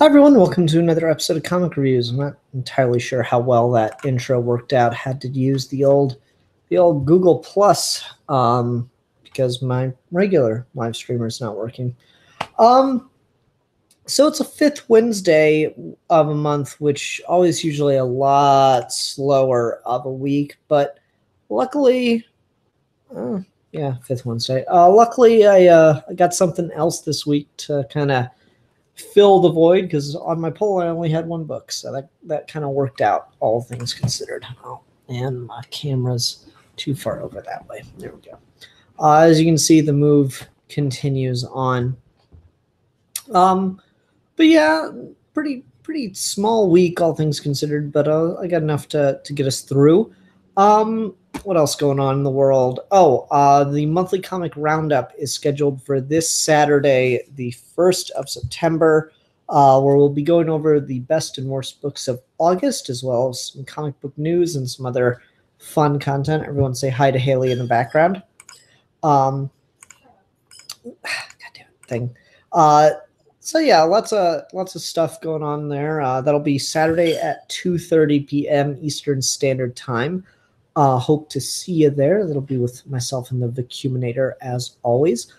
Hi everyone, welcome to another episode of Comic Reviews. I'm not entirely sure how well that intro worked out. Had to use the old Google Plus because my regular live streamer is not working. So it's a fifth Wednesday of a month, which always usually a lot slower of a week, but luckily, fifth Wednesday. Luckily, I got something else this week to kind of fill the void, because on my poll I only had one book, so that kind of worked out, all things considered. Oh, and my camera's too far over that way. There we go. As you can see, the move continues on. But yeah, pretty small week, all things considered, but I got enough to get us through. What else going on in the world? The monthly comic roundup is scheduled for this Saturday, the 1st of September, where we'll be going over the best and worst books of August, as well as some comic book news and some other fun content. Everyone say hi to Haley in the background. Goddamn thing. So yeah, lots of stuff going on there. That'll be Saturday at 2:30 p.m. Eastern Standard Time. Hope to see you there. That'll be with myself and the Vecchio as always.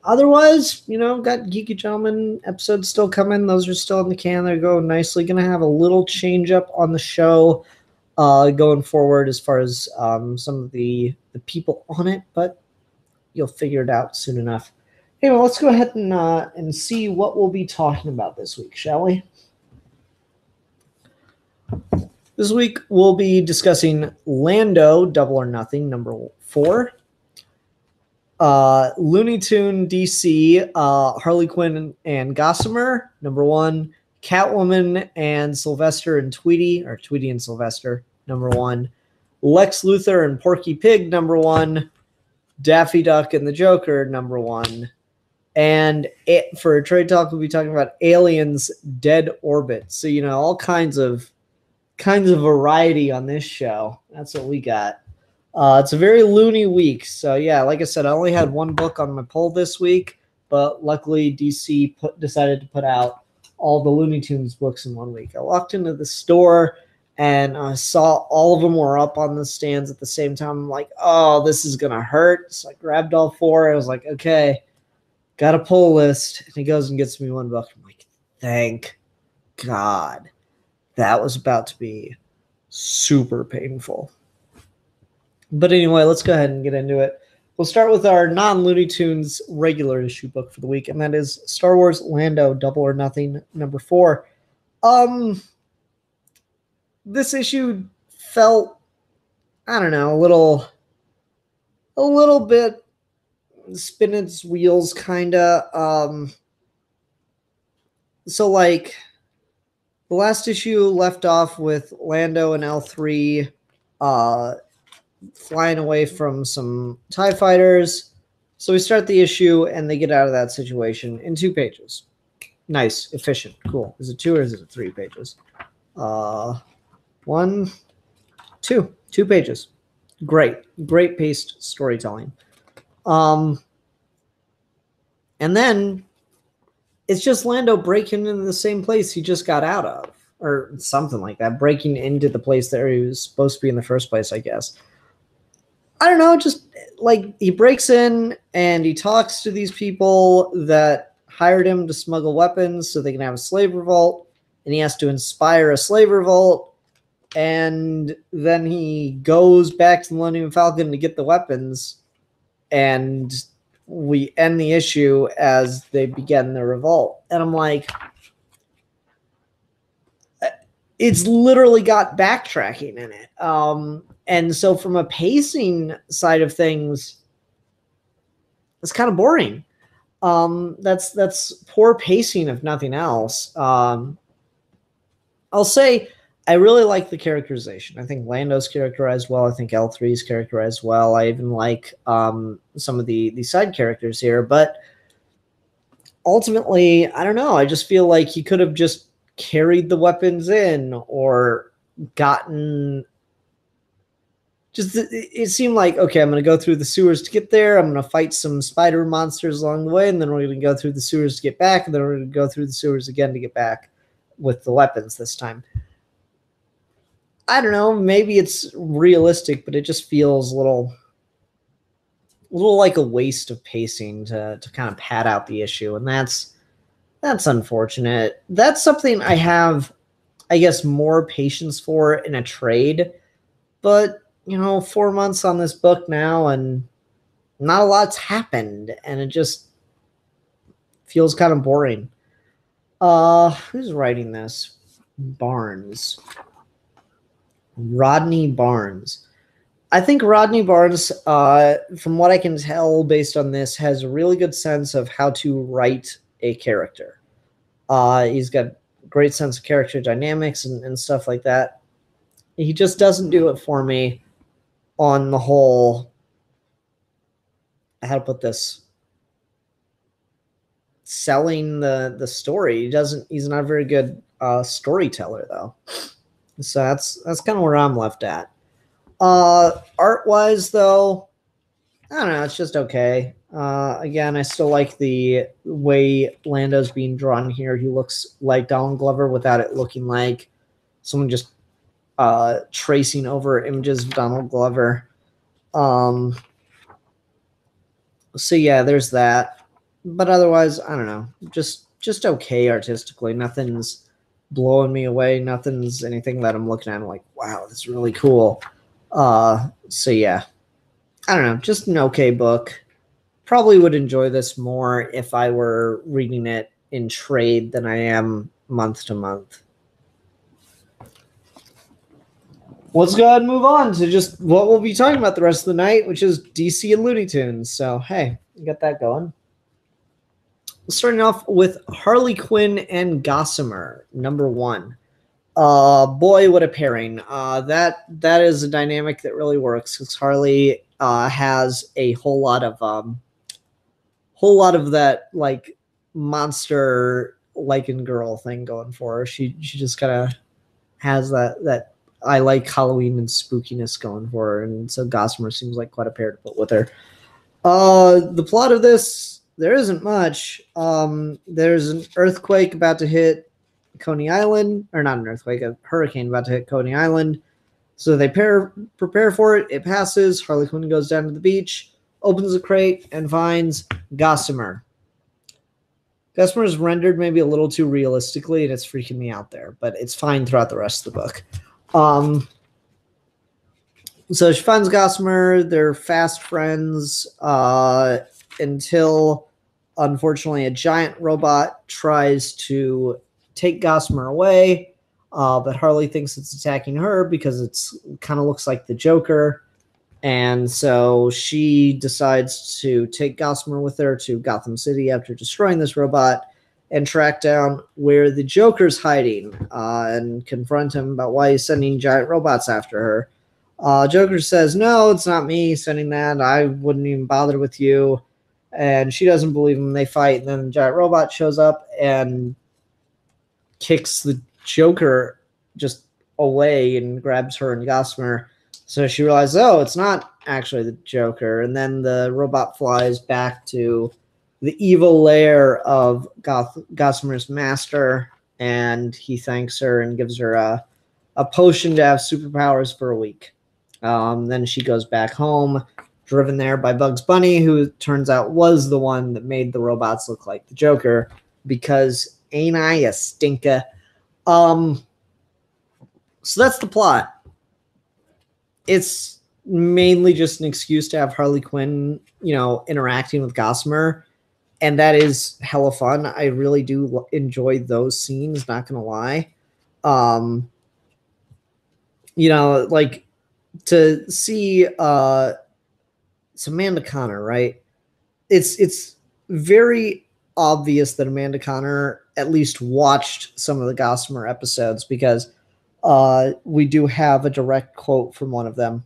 Otherwise, got Geeky Gentleman episodes still coming. Those are still in the can. They're going nicely. Going to have a little change up on the show going forward as far as some of the people on it, but you'll figure it out soon enough. Anyway, let's go ahead and see what we'll be talking about this week, shall we? This week, we'll be discussing Lando, Double or Nothing, number 4. Looney Tune DC, Harley Quinn and Gossamer, number 1. Catwoman and Sylvester and Tweety, or Tweety and Sylvester, number 1. Lex Luthor and Porky Pig, number 1. Daffy Duck and the Joker, number 1. And for Trade Talk, we'll be talking about Aliens Dead Orbit. So, all kinds of variety on this show. That's what we got. It's a very loony week. So yeah, like I said, I only had one book on my poll this week, but luckily DC decided to put out all the Looney Tunes books in 1 week. I walked into the store and I saw all of them were up on the stands at the same time. I'm like, oh, this is gonna hurt. So I grabbed all 4. I was like, okay, got a poll list. And he goes and gets me one book. I'm like, thank God. That was about to be super painful. But anyway, let's go ahead and get into it. We'll start with our non-Looney Tunes regular issue book for the week, and that is Star Wars Lando, Double or Nothing, number 4. This issue felt, I don't know, a little bit spinning its wheels, kinda. So like, the last issue left off with Lando and L3 flying away from some TIE fighters. So we start the issue and they get out of that situation in 2 pages. Nice, efficient, cool. Is it 2 or is it 3 pages? 1, 2. 2 pages. Great paced storytelling. And then it's just Lando breaking into the same place he just got out of, or something like that, breaking into the place that he was supposed to be in the first place, I guess. I don't know, just like he breaks in and he talks to these people that hired him to smuggle weapons so they can have a slave revolt, and he has to inspire a slave revolt, and then he goes back to the Millennium Falcon to get the weapons, and we end the issue as they begin the revolt. And I'm like, it's literally got backtracking in it. And so from a pacing side of things, it's kind of boring. That's poor pacing, if nothing else. I'll say I really like the characterization. I think Lando's characterized well. I think L3's characterized well. I even like some of the side characters here. But ultimately, I don't know. I just feel like he could have just carried the weapons in or gotten just it seemed like, okay, I'm going to go through the sewers to get there. I'm going to fight some spider monsters along the way, and then we're going to go through the sewers to get back, and then we're going to go through the sewers again to get back with the weapons this time. I don't know, maybe it's realistic, but it just feels a little like a waste of pacing to kind of pad out the issue, and that's unfortunate. That's something I have, I guess, more patience for in a trade, but 4 months on this book now, and not a lot's happened, and it just feels kind of boring. Who's writing this? Barnes. Rodney Barnes. I think Rodney Barnes, from what I can tell based on this, has a really good sense of how to write a character. He's got a great sense of character dynamics and stuff like that. He just doesn't do it for me on the whole, how to put this, selling the story. He's not a very good storyteller, though. So that's kind of where I'm left at. Art-wise, though, I don't know, it's just okay. Again, I still like the way Lando's being drawn here. He looks like Donald Glover without it looking like someone just tracing over images of Donald Glover. So yeah, there's that. But otherwise, I don't know. Just okay artistically. Nothing's blowing me away. Nothing's anything that I'm looking at and like, wow, that's really cool. So yeah. I don't know. Just an okay book. Probably would enjoy this more if I were reading it in trade than I am month to month. Let's go ahead and move on to just what we'll be talking about the rest of the night, which is DC and Looney Tunes. So, hey, got that going. Starting off with Harley Quinn and Gossamer, number 1. Boy, what a pairing. That is a dynamic that really works because Harley has a whole lot of that like monster lichen girl thing going for her. She just kind of has that I like Halloween and spookiness going for her, and so Gossamer seems like quite a pair to put with her. The plot of this, there isn't much. There's an earthquake about to hit Coney Island, or not an earthquake, a hurricane about to hit Coney Island. So they prepare for it. It passes. Harley Quinn goes down to the beach, opens a crate, and finds Gossamer. Gossamer is rendered maybe a little too realistically, and it's freaking me out there, but it's fine throughout the rest of the book. So she finds Gossamer. They're fast friends until, unfortunately, a giant robot tries to take Gossamer away. But Harley thinks it's attacking her because it's kind of looks like the Joker. And so she decides to take Gossamer with her to Gotham City after destroying this robot and track down where the Joker's hiding and confront him about why he's sending giant robots after her. Joker says, no, it's not me sending that. I wouldn't even bother with you. And she doesn't believe him. They fight, and then the giant robot shows up and kicks the Joker just away and grabs her and Gossamer. So she realizes, oh, it's not actually the Joker. And then the robot flies back to the evil lair of Gossamer's master, and he thanks her and gives her a potion to have superpowers for a week. Then she goes back home, driven there by Bugs Bunny, who turns out was the one that made the robots look like the Joker, because ain't I a stinker? So that's the plot. It's mainly just an excuse to have Harley Quinn, interacting with Gossamer, and that is hella fun. I really do enjoy those scenes, not gonna lie. Like to see it's Amanda Conner, right? It's very obvious that Amanda Conner at least watched some of the Gossamer episodes, because we do have a direct quote from one of them.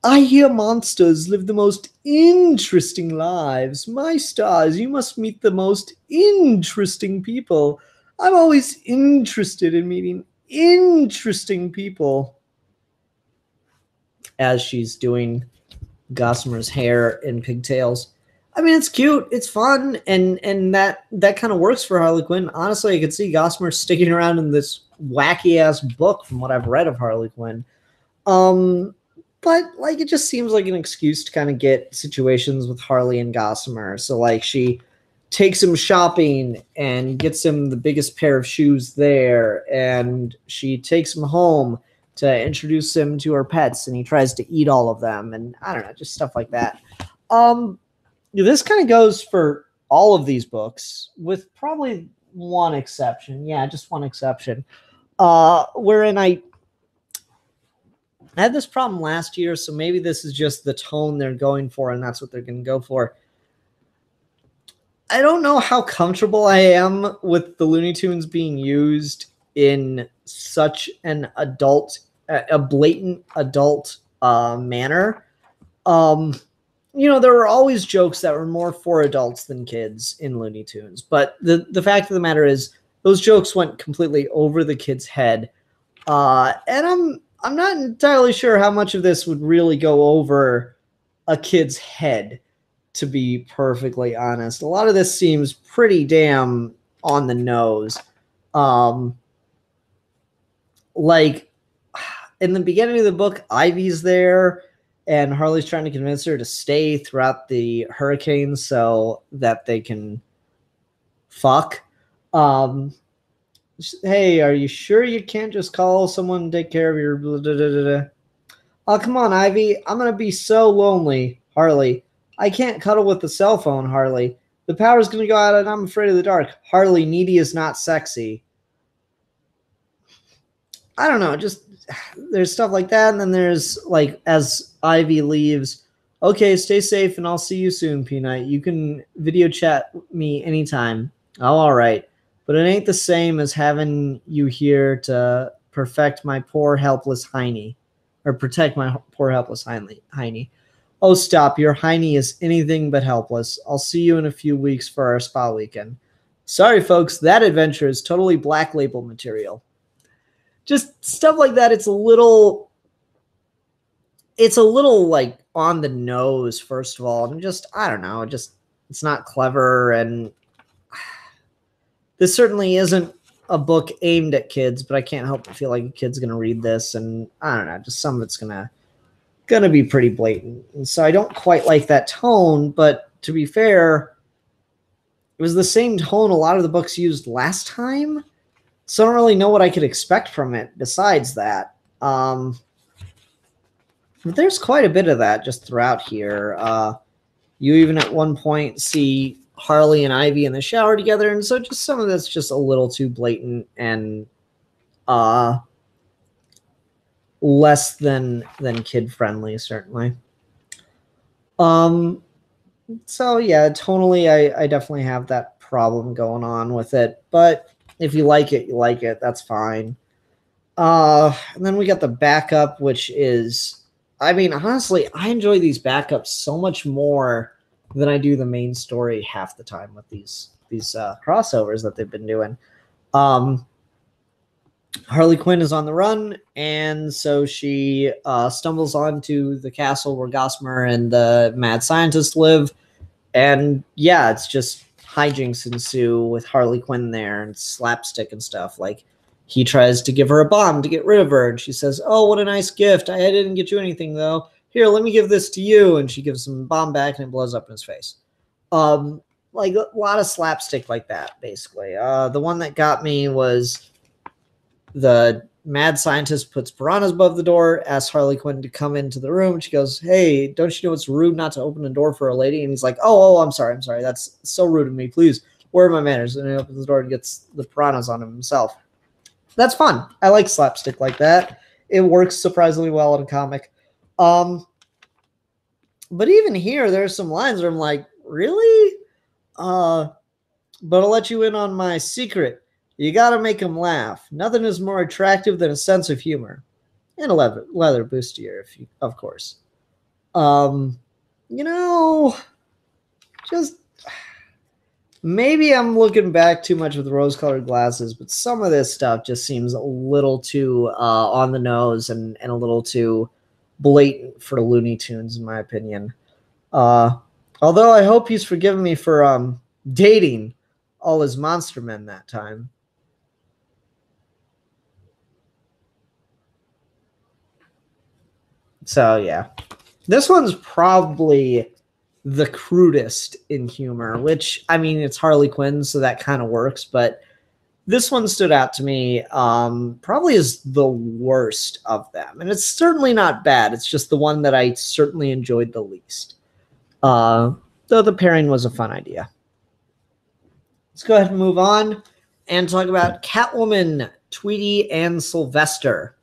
I hear monsters live the most interesting lives. My stars, you must meet the most interesting people. I'm always interested in meeting interesting people. as she's doing Gossamer's hair in pigtails. I mean, it's cute, it's fun, and that kind of works for Harley Quinn. Honestly, I could see Gossamer sticking around in this wacky ass book from what I've read of Harley Quinn. But like it just seems like an excuse to kind of get situations with Harley and Gossamer. So like she takes him shopping and gets him the biggest pair of shoes there, and she takes him home to introduce him to her pets, and he tries to eat all of them, and I don't know, just stuff like that. This kind of goes for all of these books, with probably one exception. Yeah, just one exception. Wherein I had this problem last year, so maybe this is just the tone they're going for, and that's what they're going to go for. I don't know how comfortable I am with the Looney Tunes being used in such an adult, a blatant adult manner. There were always jokes that were more for adults than kids in Looney Tunes, but the fact of the matter is those jokes went completely over the kid's head, and I'm not entirely sure how much of this would really go over a kid's head, to be perfectly honest. A lot of this seems pretty damn on the nose. Like in the beginning of the book, Ivy's there, and Harley's trying to convince her to stay throughout the hurricane so that they can fuck. Hey, are you sure you can't just call someone and take care of your blah, blah, blah, blah. Oh, come on, Ivy. I'm going to be so lonely, Harley. I can't cuddle with the cell phone, Harley. The power's going to go out and I'm afraid of the dark. Harley, needy is not sexy. I don't know. Just there's stuff like that. And then there's like, as Ivy leaves, okay, stay safe and I'll see you soon, Peanut. You can video chat me anytime. Oh, all right. But it ain't the same as having you here to perfect my poor helpless hiney, or protect my poor helpless hiney. Oh, stop. Your hiney is anything but helpless. I'll see you in a few weeks for our spa weekend. Sorry, folks. That adventure is totally Black Label material. Just stuff like that. It's a little like on the nose, first of all. And just, I don't know. It's not clever. And this certainly isn't a book aimed at kids, but I can't help but feel like a kid's going to read this. And I don't know, just some of it's going to be pretty blatant. And so I don't quite like that tone, but to be fair, it was the same tone a lot of the books used last time. So I don't really know what I could expect from it besides that. But there's quite a bit of that just throughout here. You even at one point see Harley and Ivy in the shower together, and so just some of that's just a little too blatant and less than kid friendly, certainly. So yeah, tonally I definitely have that problem going on with it, but if you like it, you like it, that's fine. And then we got the backup, which is, I mean, honestly, I enjoy these backups so much more than I do the main story half the time with these crossovers that they've been doing. Harley Quinn is on the run, and so she stumbles onto the castle where Gossamer and the mad scientist live, and yeah, it's just hijinks ensue with Harley Quinn there and slapstick and stuff. Like, he tries to give her a bomb to get rid of her, and she says, "Oh, what a nice gift. I didn't get you anything, though. Here, let me give this to you." And she gives him a bomb back, and it blows up in his face. Like a lot of slapstick like that, basically. The one that got me was the mad scientist puts piranhas above the door, asks Harley Quinn to come into the room. She goes, "Hey, don't you know it's rude not to open a door for a lady?" And he's like, oh, I'm sorry. That's so rude of me. Please, where are my manners? And he opens the door and gets the piranhas on himself. That's fun. I like slapstick like that. It works surprisingly well in a comic. But even here, there's some lines where I'm like, really? But I'll let you in on my secret. You gotta make them laugh. Nothing is more attractive than a sense of humor. And a leather bustier, of course. Just maybe I'm looking back too much with rose-colored glasses, but some of this stuff just seems a little too on the nose and a little too blatant for Looney Tunes, in my opinion. Although I hope he's forgiven me for dating all his monster men that time. So, yeah. This one's probably the crudest in humor, which, I mean, it's Harley Quinn, so that kind of works, but this one stood out to me probably as the worst of them. And it's certainly not bad. It's just the one that I certainly enjoyed the least. Though the pairing was a fun idea. Let's go ahead and move on and talk about Catwoman, Tweety, and Sylvester.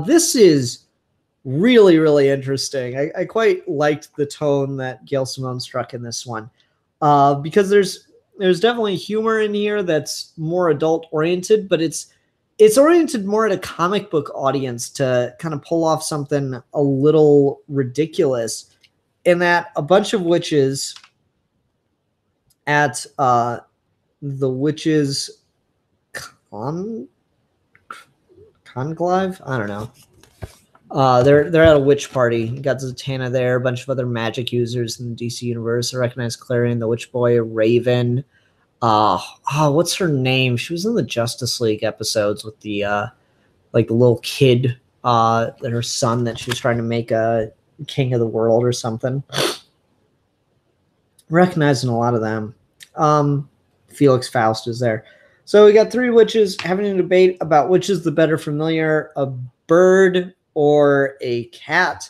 This is really, really interesting. I quite liked the tone that Gail Simone struck in this one because there's definitely humor in here that's more adult oriented, but it's oriented more at a comic book audience to kind of pull off something a little ridiculous in that a bunch of witches at the witches conclave? I don't know. They're at a witch party. You got Zatanna there, a bunch of other magic users in the DC universe. I recognize Clarion, the Witch Boy, Raven. What's her name? She was in the Justice League episodes with the the little kid, that her son that she was trying to make a king of the world or something. Recognizing a lot of them. Felix Faust is there. So we got three witches having a debate about which is the better familiar, a bird or a cat.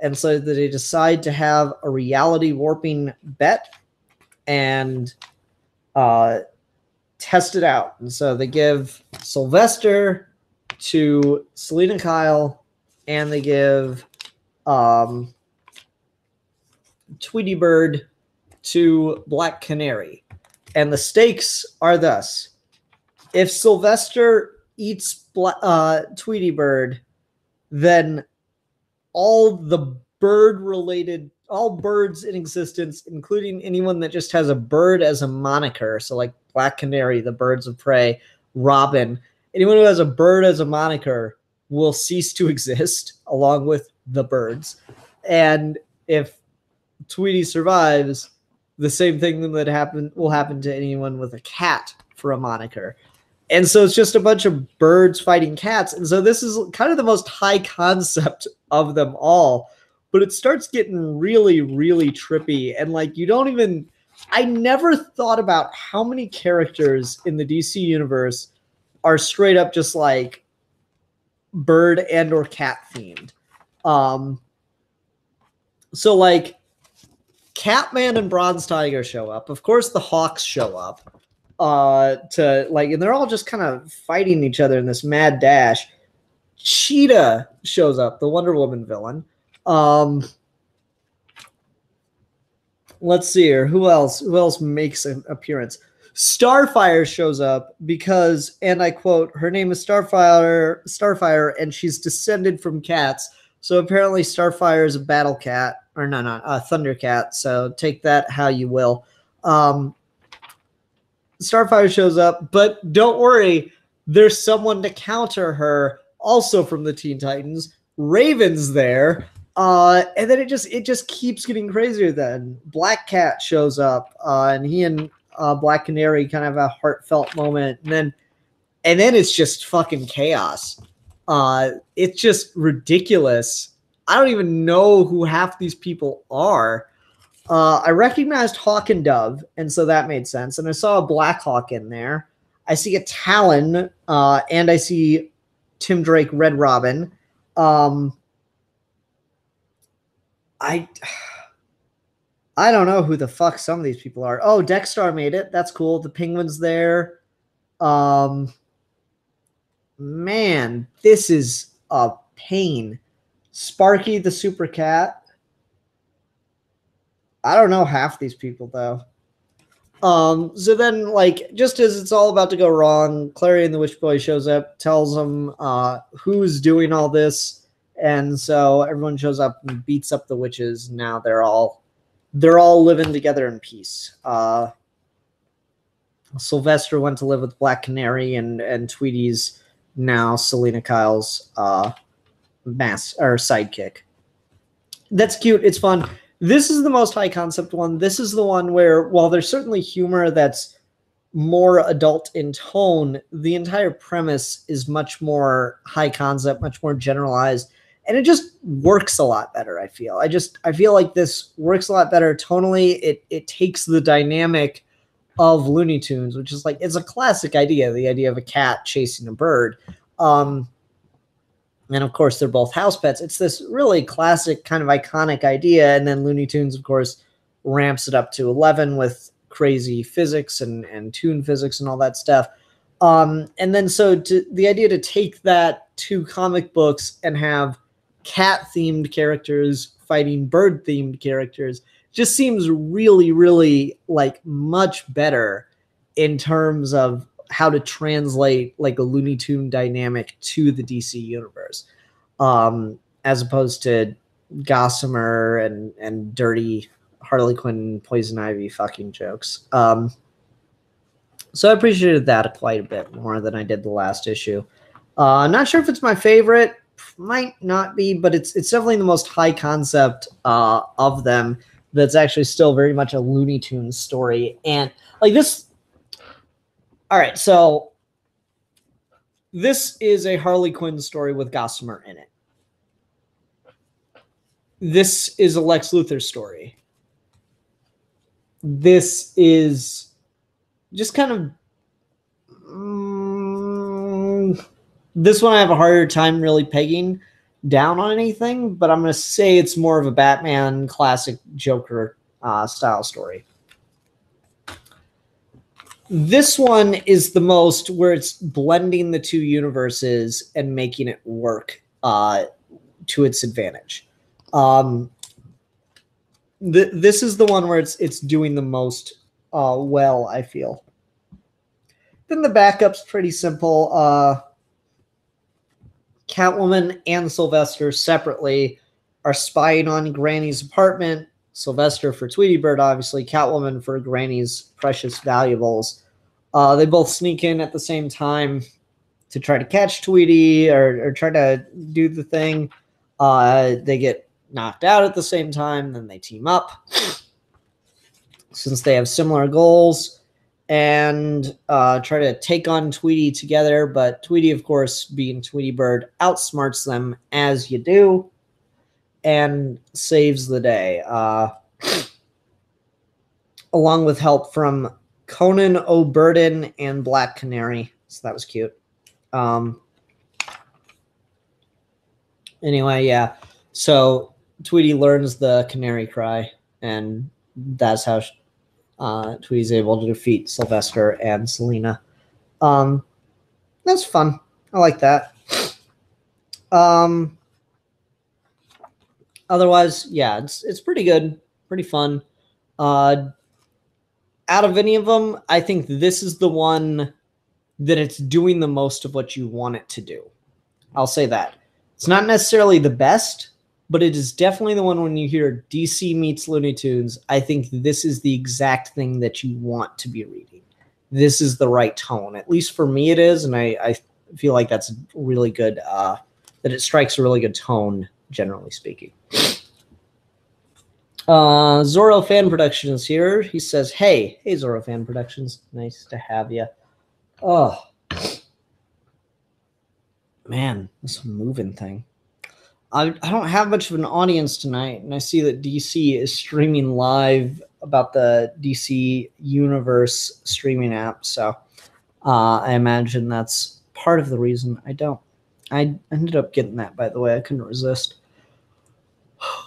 And so they decide to have a reality warping bet and test it out. And so they give Sylvester to Selena Kyle, and they give Tweety Bird to Black Canary. And the stakes are thus: if Sylvester eats Tweety Bird, then all birds in existence, including anyone that just has a bird as a moniker, so like Black Canary, the birds of prey, Robin, anyone who has a bird as a moniker will cease to exist along with the birds. And if Tweety survives, the same thing that will happen to anyone with a cat for a moniker. And so it's just a bunch of birds fighting cats. And so this is kind of the most high concept of them all. But it starts getting really, really trippy. And I never thought about how many characters in the DC universe are straight up just like bird and or cat themed. So like Catman and Bronze Tiger show up. Of course, the Hawks show up. And they're all just kind of fighting each other in this mad dash. Cheetah shows up, the Wonder Woman villain. Let's see here. Who else makes an appearance? Starfire shows up because, and I quote, her name is Starfire, and she's descended from cats. So apparently Starfire is a battle cat, or no, a Thundercat. So take that how you will. Starfire shows up, but don't worry, there's someone to counter her, also from the Teen Titans. Raven's there, and then it just keeps getting crazier. Then Black Cat shows up, and he and Black Canary kind of have a heartfelt moment, and then it's just fucking chaos. It's just ridiculous. I don't even know who half these people are. I recognized Hawk and Dove, and so that made sense. And I saw a Black Hawk in there. I see a Talon, and I see Tim Drake, Red Robin. I don't know who the fuck some of these people are. Oh, Dexstar made it. That's cool. The Penguin's there. Man, this is a pain. Sparky the Super Cat. I don't know half these people though. So then, just as it's all about to go wrong, Clarion the Witch Boy shows up, tells them who's doing all this, and so everyone shows up and beats up the witches. Now they're all living together in peace. Sylvester went to live with Black Canary, and Tweety's now Selena Kyle's sidekick. That's cute. It's fun. This is the most high concept one. This is the one where, while there's certainly humor that's more adult in tone, the entire premise is much more high concept, much more generalized, and it just works a lot better. I feel like this works a lot better tonally. It takes the dynamic of Looney Tunes, which is like, it's a classic idea, the idea of a cat chasing a bird. And of course, they're both house pets. It's this really classic kind of iconic idea. And then Looney Tunes, of course, ramps it up to 11 with crazy physics and tune physics and all that stuff. And then the idea to take that to comic books and have cat-themed characters fighting bird-themed characters just seems really, really like much better in terms of how to translate like a Looney Tune dynamic to the DC universe, as opposed to Gossamer and dirty Harley Quinn, Poison Ivy fucking jokes. So I appreciated that quite a bit more than I did the last issue. I'm not sure if it's my favorite, might not be, but it's definitely the most high concept of them. That's actually still very much a Looney Tunes story, and like this. All right, so this is a Harley Quinn story with Gossamer in it. This is a Lex Luthor story. This is just kind of... this one I have a harder time really pegging down on anything, but I'm going to say it's more of a Batman classic Joker style story. This one is the most where it's blending the two universes and making it work to its advantage. This is the one where it's doing the most well, I feel. Then the backup's pretty simple. Catwoman and Sylvester separately are spying on Granny's apartment. Sylvester for Tweety Bird, obviously. Catwoman for Granny's precious valuables. They both sneak in at the same time to try to catch Tweety or try to do the thing. They get knocked out at the same time. Then they team up since they have similar goals and try to take on Tweety together. But Tweety, of course, being Tweety Bird, outsmarts them as you do and saves the day. Along with help from Conan O'Burden and Black Canary. So that was cute. Anyway, yeah. So Tweety learns the canary cry, and that's how Tweety's able to defeat Sylvester and Selena. That's fun. I like that. Otherwise, yeah, it's pretty good, pretty fun. Out of any of them, I think this is the one that it's doing the most of what you want it to do. I'll say that. It's not necessarily the best, but it is definitely the one when you hear DC meets Looney Tunes, I think this is the exact thing that you want to be reading. This is the right tone. At least for me it is, and I feel like that's really good, that it strikes a really good tone, generally speaking. Zorro Fan Productions here. He says, hey Zorro Fan Productions. Nice to have you. Oh, man, this moving thing. I don't have much of an audience tonight, and I see that DC is streaming live about the DC Universe streaming app, so I imagine that's part of the reason I don't. I ended up getting that, by the way. I couldn't resist.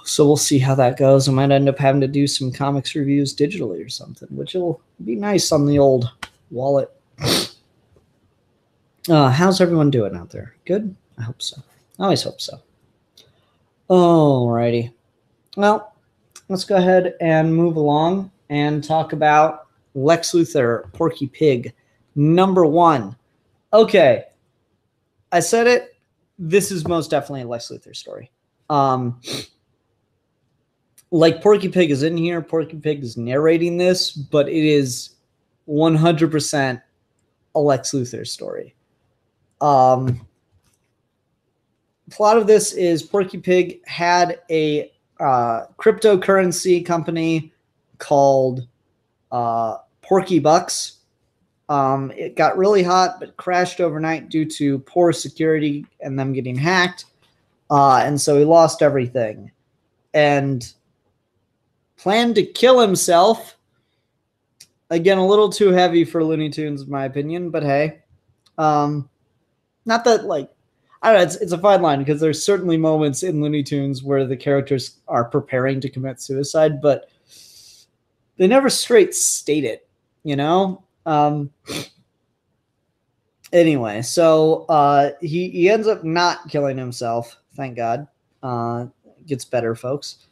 So we'll see how that goes. I might end up having to do some comics reviews digitally or something, which will be nice on the old wallet. How's everyone doing out there? Good? I hope so. I always hope so. Alrighty. Well, let's go ahead and move along and talk about Lex Luthor, Porky Pig, #1. Okay. I said it. This is most definitely a Lex Luthor story. Like Porky Pig is in here. Porky Pig is narrating this, but it is 100% a Lex Luthor story. plot of this is Porky Pig had a cryptocurrency company called Porky Bucks. It got really hot, but crashed overnight due to poor security and them getting hacked. And so he lost everything and planned to kill himself. Again, a little too heavy for Looney Tunes, in my opinion, but hey. Not that, like, I don't know, it's a fine line because there's certainly moments in Looney Tunes where the characters are preparing to commit suicide, but they never straight state it, you know? Anyway, so he ends up not killing himself, thank God. Gets better, folks.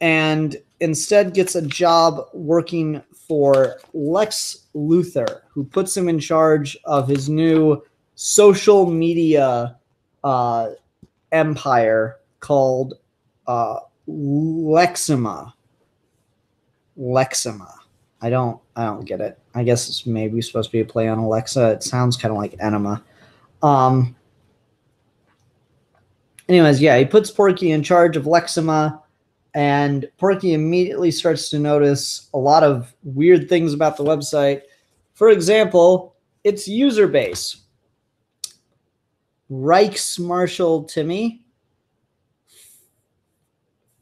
And instead gets a job working for Lex Luthor, who puts him in charge of his new social media empire called Lexima. Lexima. I don't get it. I guess it's maybe supposed to be a play on Alexa. It sounds kind of like enema. Anyways, yeah, he puts Porky in charge of Lexima, and Porky immediately starts to notice a lot of weird things about the website. For example, its user base. Reichsmarshal Timmy,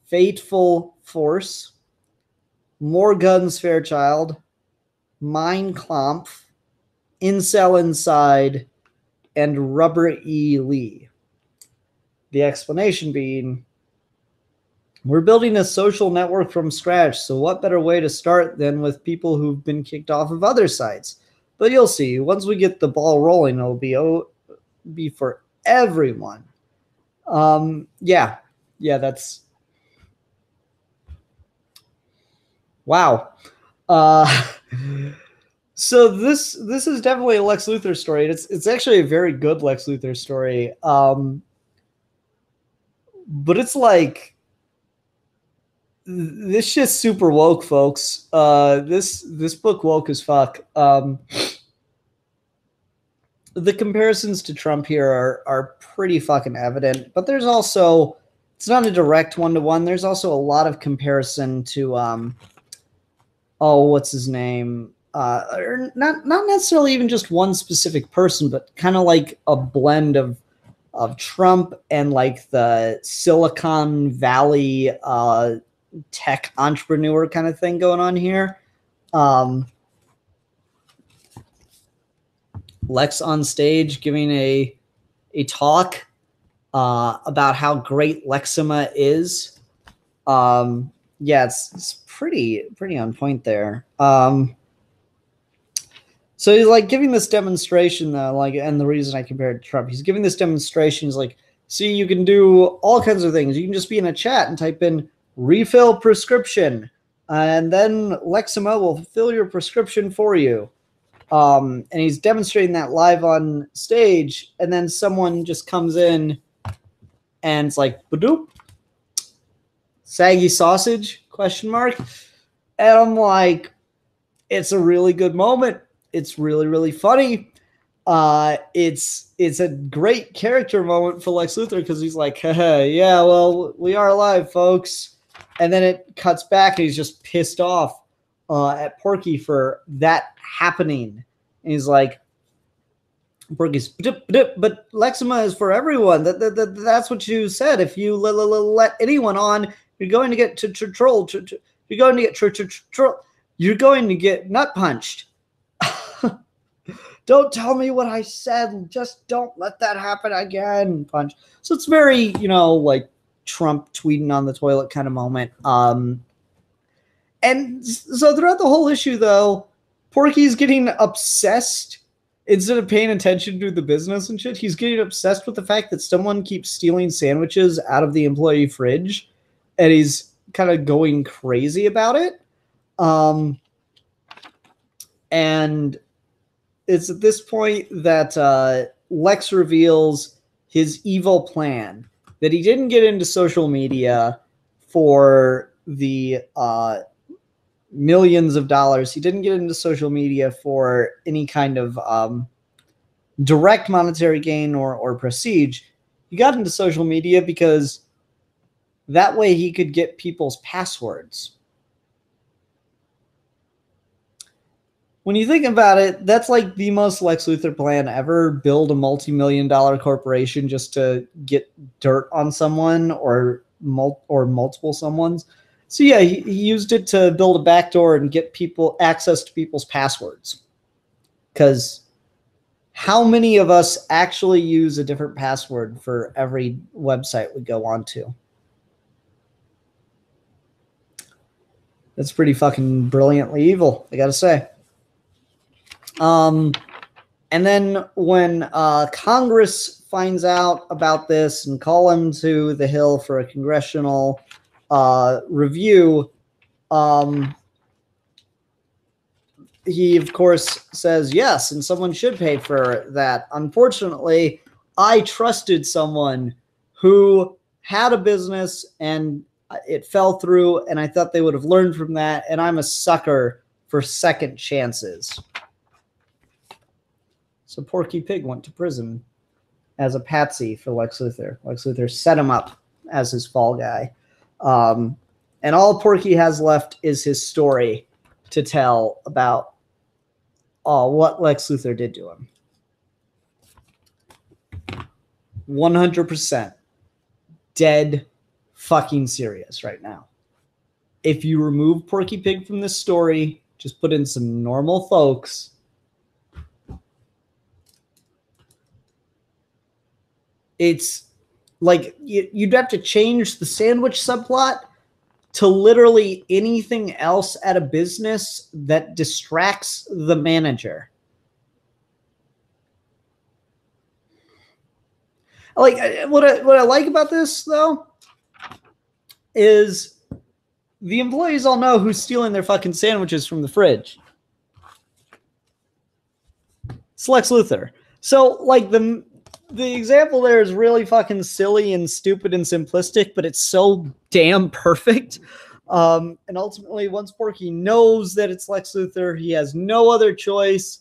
Fateful Force, More Guns Fairchild, Mein Kampf, Incel Inside, and Rubber E. Lee. The explanation being, we're building a social network from scratch, so what better way to start than with people who've been kicked off of other sites? But you'll see, once we get the ball rolling, it'll be for everyone. Yeah, that's wow. So this is definitely a Lex Luthor story. It's actually a very good Lex Luthor story. But it's like, this shit's super woke, folks. This book woke as fuck. The comparisons to Trump here are pretty fucking evident, but there's also, it's not a direct one-to-one. There's also a lot of comparison to what's his name? Or not necessarily even just one specific person, but kind of like a blend of Trump and like the Silicon Valley tech entrepreneur kind of thing going on here. Lex on stage giving a talk about how great Lexima is. Yeah, it's pretty on point there. So he's like giving this demonstration though, like, and the reason I compared to Trump, he's giving this demonstration is like, see, you can do all kinds of things. You can just be in a chat and type in refill prescription, and then Lexima will fill your prescription for you. And he's demonstrating that live on stage, and then someone just comes in and it's like, badoop, saggy sausage, question mark. And I'm like, it's a really good moment. It's really, really funny. It's a great character moment for Lex Luthor because he's like, haha, yeah, well, we are live, folks. And then it cuts back and he's just pissed off at Porky for that happening. And he's like, Porky's, but Lexima is for everyone. That's what you said. If you let anyone on, you're going to get trolled. You're going to get trolled. You're going to get nut punched. Don't tell me what I said. Just don't let that happen again. Punch. So it's very, like Trump tweeting on the toilet kind of moment. And so throughout the whole issue, though, Porky's getting obsessed. Instead of paying attention to the business and shit, he's getting obsessed with the fact that someone keeps stealing sandwiches out of the employee fridge, and he's kind of going crazy about it. And it's at this point that Lex reveals his evil plan, that he didn't get into social media for the millions of dollars. He didn't get into social media for any kind of direct monetary gain or prestige. He got into social media because that way he could get people's passwords. When you think about it, that's like the most Lex Luthor plan ever. Build a multi-million-dollar corporation just to get dirt on someone or multiple someone's. So yeah, he used it to build a backdoor and get people access to people's passwords. Because how many of us actually use a different password for every website we go on to? That's pretty fucking brilliantly evil, I gotta say. And then when Congress finds out about this and call him to the Hill for a congressional review, he, of course, says yes, and someone should pay for that. Unfortunately, I trusted someone who had a business and it fell through, and I thought they would have learned from that, and I'm a sucker for second chances. So Porky Pig went to prison as a patsy for Lex Luthor. Lex Luthor set him up as his fall guy. And all Porky has left is his story to tell about what Lex Luthor did to him. 100% dead fucking serious right now. If you remove Porky Pig from this story, just put in some normal folks, it's like you'd have to change the sandwich subplot to literally anything else at a business that distracts the manager. Like what I like about this though is the employees all know who's stealing their fucking sandwiches from the fridge. It's Lex Luthor. So like the example there is really fucking silly and stupid and simplistic, but it's so damn perfect. And ultimately, once Porky knows that it's Lex Luthor, he has no other choice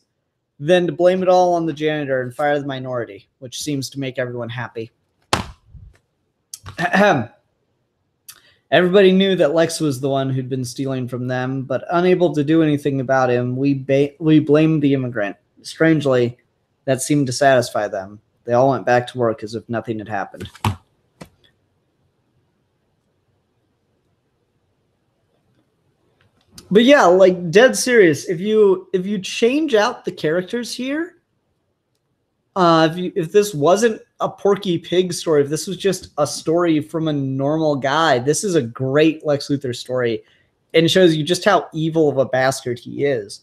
than to blame it all on the janitor and fire the minority, which seems to make everyone happy. Everybody knew that Lex was the one who'd been stealing from them, but unable to do anything about him, we blamed the immigrant. Strangely, that seemed to satisfy them. They all went back to work as if nothing had happened. But yeah, like dead serious. If you change out the characters here, if this wasn't a Porky Pig story, if this was just a story from a normal guy, this is a great Lex Luthor story, and shows you just how evil of a bastard he is.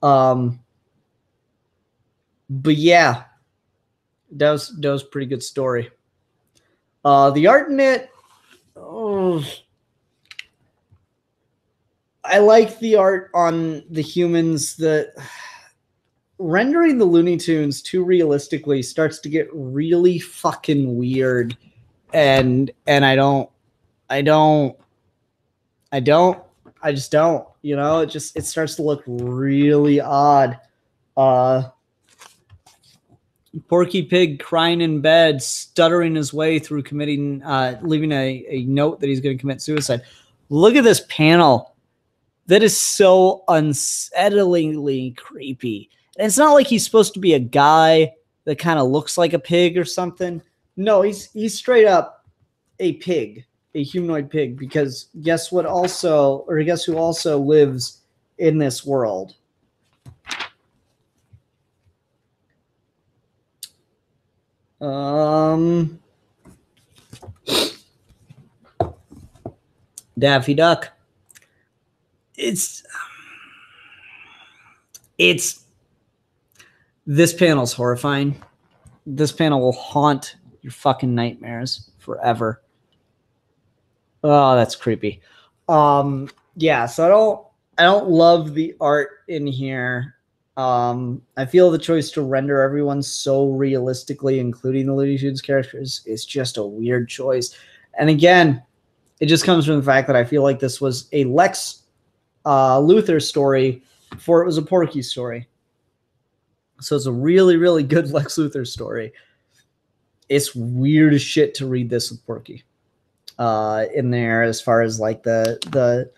But yeah. That was a pretty good story. The art in it, I like the art on the humans. Rendering the Looney Tunes too realistically starts to get really fucking weird, and I just don't. You know, it starts to look really odd. Porky Pig crying in bed, stuttering his way through leaving a note that he's going to commit suicide. Look at this panel. That is so unsettlingly creepy. And it's not like he's supposed to be a guy that kind of looks like a pig or something. No, he's straight up a pig, a humanoid pig, because guess who also lives in this world? Daffy Duck. This panel's horrifying. This panel will haunt your fucking nightmares forever. Oh, that's creepy. Yeah, so I don't love the art in here. I feel the choice to render everyone so realistically, including the Looney Tunes characters, is just a weird choice. And again, it just comes from the fact that I feel like this was a Lex Luthor story before it was a Porky story. So it's a really, really good Lex Luthor story. It's weird as shit to read this with Porky in there, as far as like the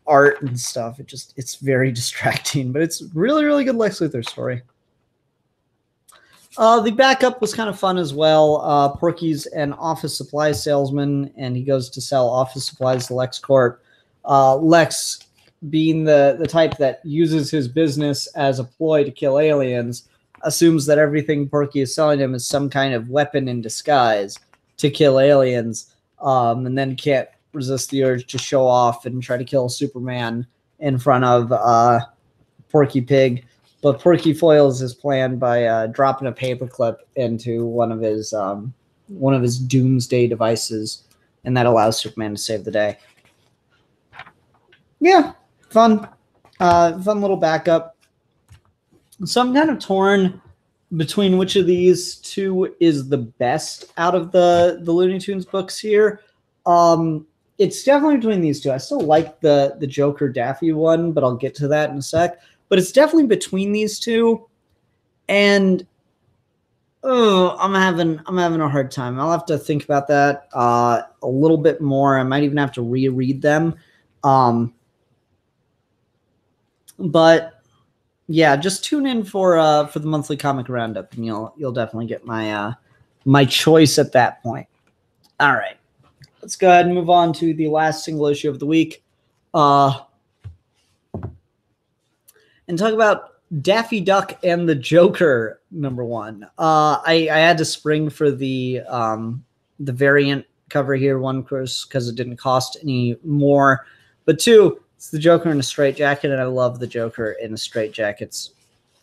art and stuff. It's very distracting, but it's really, really good Lex Luthor story. The backup was kind of fun as well. Porky's an office supply salesman, and he goes to sell office supplies to LexCorp. Lex, being the type that uses his business as a ploy to kill aliens, assumes that everything Porky is selling him is some kind of weapon in disguise to kill aliens, and then can't resist the urge to show off and try to kill Superman in front of Porky Pig. But Porky foils his plan by dropping a paperclip into one of his doomsday devices, and that allows Superman to save the day. Yeah, fun little backup. So I'm kind of torn between which of these two is the best out of the Looney Tunes books here. It's definitely between these two. I still like the Joker Daffy one, but I'll get to that in a sec. But it's definitely between these two, and I'm having a hard time. I'll have to think about that a little bit more. I might even have to reread them. But yeah, just tune in for the monthly comic roundup, and you'll definitely get my my choice at that point. All right, let's go ahead and move on to the last single issue of the week. And talk about Daffy Duck and the Joker, #1. I had to spring for the variant cover here. One, of course, because it didn't cost any more. But two, it's the Joker in a straitjacket, and I love the Joker in a straitjacket.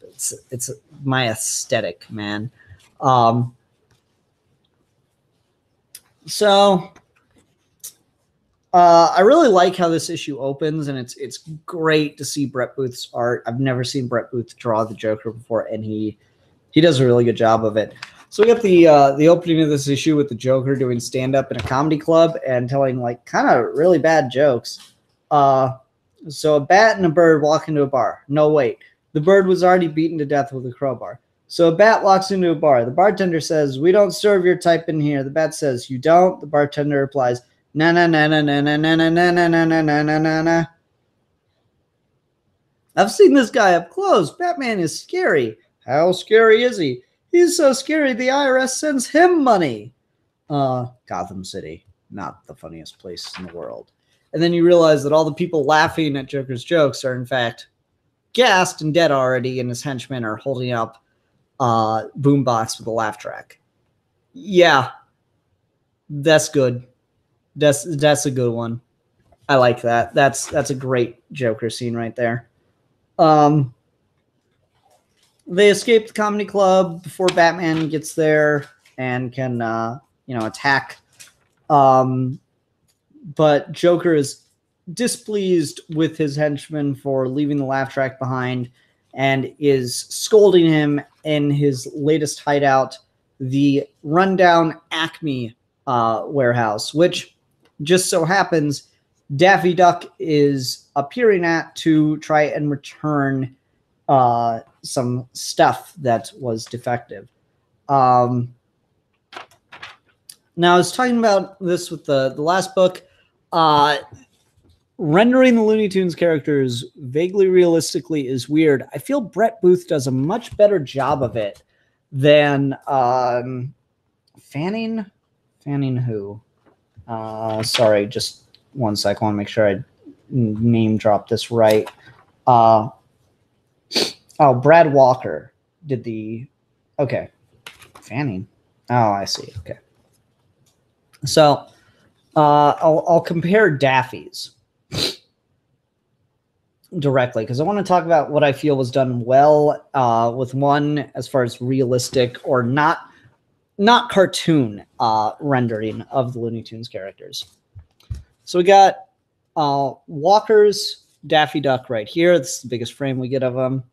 It's my aesthetic, man. So I really like how this issue opens, and it's great to see Brett Booth's art. I've never seen Brett Booth draw the Joker before, and he does a really good job of it. So we got the opening of this issue with the Joker doing stand-up in a comedy club and telling like kind of really bad jokes. So a bat and a bird walk into a bar. No, wait. The bird was already beaten to death with a crowbar. So a bat walks into a bar. The bartender says, "We don't serve your type in here." The bat says, "You don't?" The bartender replies, "Na na na na na na na na na na na na na na na." I've seen this guy up close. Batman is scary. How scary is he? He's so scary the IRS sends him money. Gotham City, not the funniest place in the world. And then you realize that all the people laughing at Joker's jokes are in fact gassed and dead already, and his henchmen are holding up boombox with a laugh track. Yeah, that's good. That's a good one. I like that. That's a great Joker scene right there. They escape the comedy club before Batman gets there and can attack. But Joker is displeased with his henchman for leaving the laugh track behind and is scolding him in his latest hideout, the rundown Acme warehouse, which just so happens Daffy Duck is appearing at to try and return some stuff that was defective. Now, I was talking about this with the last book. Rendering the Looney Tunes characters vaguely realistically is weird. I feel Brett Booth does a much better job of it than Fanning who? Sorry, just one sec. I want to make sure I name drop this right. Brad Walker did the... Okay. Fanning. Oh, I see. Okay. So I'll compare Daffy's directly because I want to talk about what I feel was done well with one as far as realistic or not cartoon rendering of the Looney Tunes characters. So we got Walker's Daffy Duck right here. This is the biggest frame we get of him.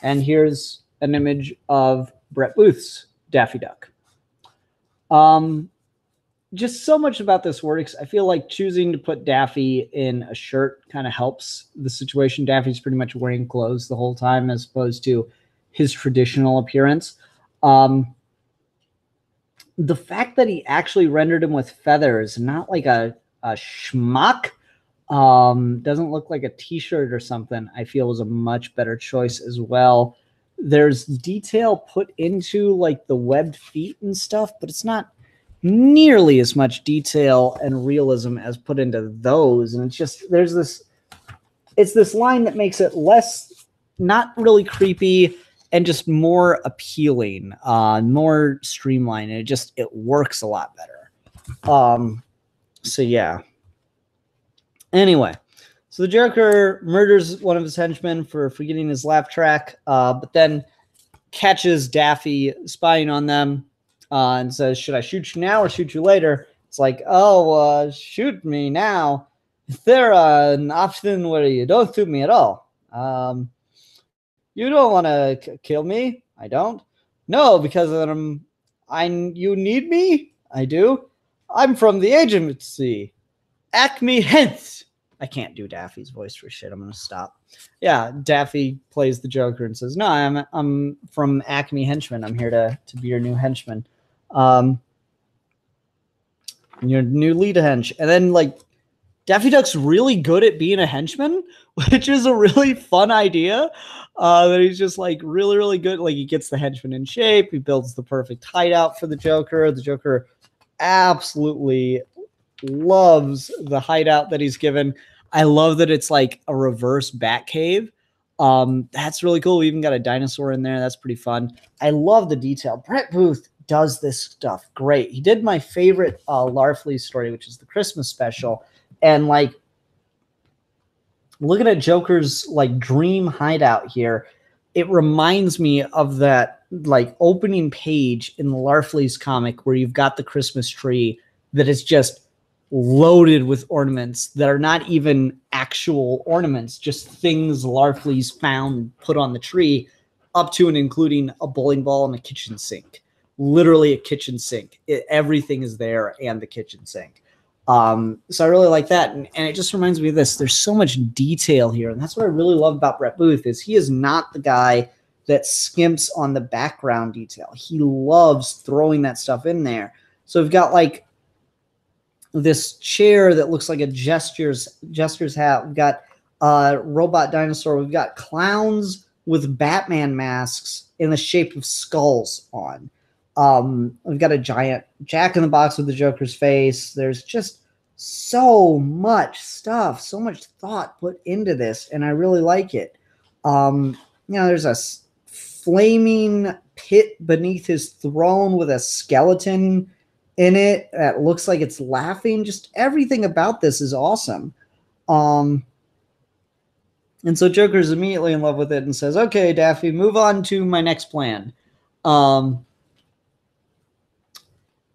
And here's an image of Brett Booth's Daffy Duck. Just so much about this works. I feel like choosing to put Daffy in a shirt kind of helps the situation. Daffy's pretty much wearing clothes the whole time as opposed to his traditional appearance. The fact that he actually rendered him with feathers, not like a schmuck, doesn't look like a t-shirt or something, I feel was a much better choice as well. There's detail put into like the webbed feet and stuff, but it's not nearly as much detail and realism as put into those. And it's just, it's this line that makes it less, not really creepy, and just more appealing, more streamlined. And it works a lot better. So yeah. Anyway, so the Joker murders one of his henchmen for forgetting his laugh track, but then catches Daffy spying on them, and says, "Should I shoot you now or shoot you later?" It's like, "Oh, shoot me now. Is there an option where you don't shoot me at all? You don't want to kill me? I don't. No, because you need me? I do. I'm from the agency. Acme hence." I can't do Daffy's voice for shit. I'm going to stop. Yeah, Daffy plays the Joker and says, "No, I'm from Acme Henchman. I'm here to be your new henchman. Your new lead hench." And then, like, Daffy Duck's really good at being a henchman, which is a really fun idea. That he's just, like, really, really good. Like, he gets the henchman in shape. He builds the perfect hideout for the Joker. The Joker absolutely loves the hideout that he's given. I love that it's like a reverse Batcave. That's really cool. We even got a dinosaur in there. That's pretty fun. I love the detail. Brett Booth does this stuff great. He did my favorite Larfleeze story, which is the Christmas special. And like, looking at Joker's like dream hideout here, it reminds me of that like opening page in the Larfleeze comic where you've got the Christmas tree that is just loaded with ornaments that are not even actual ornaments, just things Larfleeze found and put on the tree, up to and including a bowling ball and a kitchen sink. Literally a kitchen sink. Everything is there, and the kitchen sink. So I really like that. And it just reminds me of this. There's so much detail here. And that's what I really love about Brett Booth is he is not the guy that skimps on the background detail. He loves throwing that stuff in there. So we've got like this chair that looks like a jester's hat. We've got robot dinosaur. We've got clowns with Batman masks in the shape of skulls on. We've got a giant Jack-in-the-Box with the Joker's face. There's just so much stuff, so much thought put into this, and I really like it. There's a flaming pit beneath his throne with a skeleton in it that looks like it's laughing. Just everything about this is awesome. And so Joker's immediately in love with it and says, "Okay, Daffy, move on to my next plan."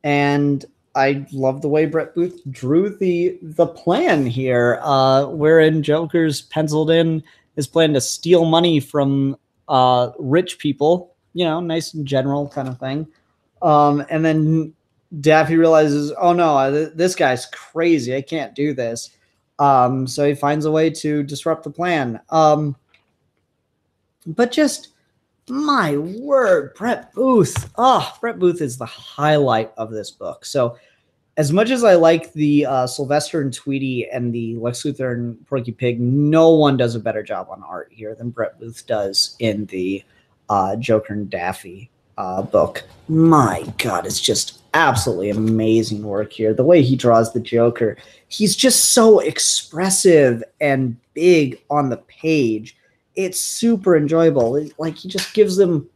And I love the way Brett Booth drew the plan here, wherein Joker's penciled in his plan to steal money from rich people, nice and general kind of thing. And then Daffy realizes, oh no, this guy's crazy. I can't do this. So he finds a way to disrupt the plan. But just, my word, Brett Booth. Brett Booth is the highlight of this book. So as much as I like the Sylvester and Tweety and the Lex Luthor and Porky Pig, no one does a better job on art here than Brett Booth does in the Joker and Daffy book. My God, it's just absolutely amazing work here. The way he draws the Joker, he's just so expressive and big on the page. It's super enjoyable. Like, he just gives them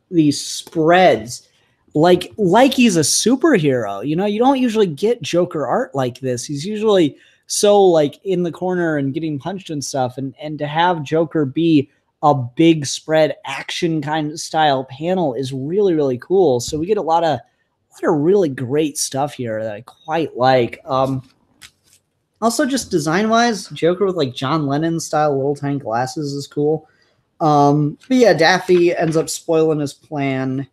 these spreads like he's a superhero. You don't usually get Joker art like this. He's usually so like in the corner and getting punched and stuff. And to have Joker be a big spread action kind of style panel is really, really cool. So we get a lot of really great stuff here that I quite like. Also, just design-wise, Joker with like John Lennon style little tiny glasses is cool. But yeah, Daffy ends up spoiling his plan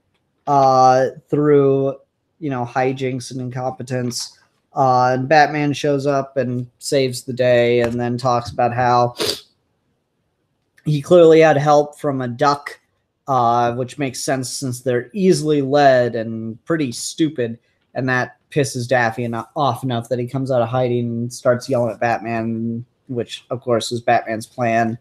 through hijinks and incompetence. And Batman shows up and saves the day, and then talks about how he clearly had help from a duck which makes sense since they're easily led and pretty stupid, and that pisses Daffy off enough that he comes out of hiding and starts yelling at Batman, which, of course, was Batman's plan.